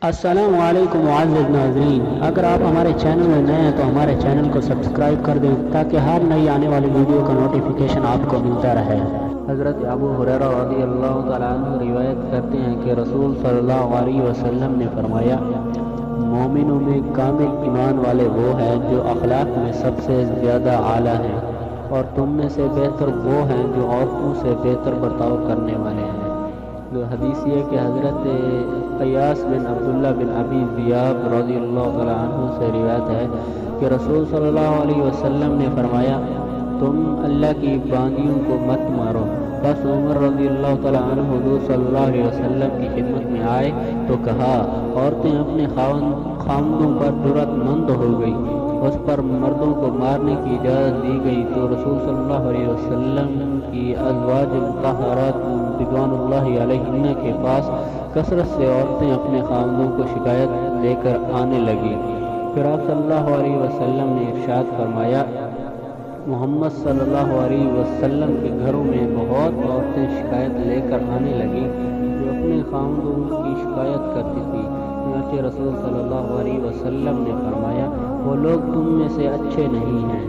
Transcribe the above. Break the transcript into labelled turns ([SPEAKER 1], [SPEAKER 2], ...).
[SPEAKER 1] السلام علیکم معزز ناظرین، اگر آپ ہمارے چینل میں نئے ہیں تو ہمارے چینل کو سبسکرائب کر دیں تاکہ ہر نئی آنے والی ویڈیو کا نوٹیفیکیشن آپ کو ملتا رہے۔ حضرت ابو ہریرہ رضی اللہ تعالیٰ عنہ روایت کرتے ہیں کہ رسول صلی اللہ علیہ وسلم نے فرمایا، مومنوں میں کامل ایمان والے وہ ہیں جو اخلاق میں سب سے زیادہ اعلیٰ ہیں، اور تم میں سے بہتر وہ ہیں جو عورتوں سے بہتر برتاؤ کرنے والے ہیں۔ حدیث یہ کہ حضرت قیاس بن عبداللہ بن ابی ذیاب رضی اللہ تعالیٰ عنہ سے روایت ہے کہ رسول صلی اللہ علیہ وسلم نے فرمایا، تم اللہ کی باندیوں کو مت مارو۔ بس عمر رضی اللہ تعالیٰ عنہ حضور صلی اللہ علیہ وسلم کی خدمت میں آئے تو کہا، عورتیں اپنے خاوندوں پر جرأت مند ہو گئی، اس پر مردوں کو مارنے کی اجازت دی گئی تو رسول صلی اللہ علیہ وسلم کی ازواج مطہرات رضوان اللہ علیہن کے پاس کثرت سے عورتیں اپنے خاوندوں کو شکایت لے کر آنے لگیں۔ پھر آپ صلی اللہ علیہ وسلم نے ارشاد فرمایا، محمد صلی اللہ علیہ وسلم کے گھروں میں بہت عورتیں شکایت لے کر آنے لگیں جو اپنے خاوندوں کی شکایت کرتی تھی۔ چنانچہ رسول صلی اللہ علیہ وسلم نے فرمایا، وہ لوگ تم میں سے اچھے نہیں ہیں۔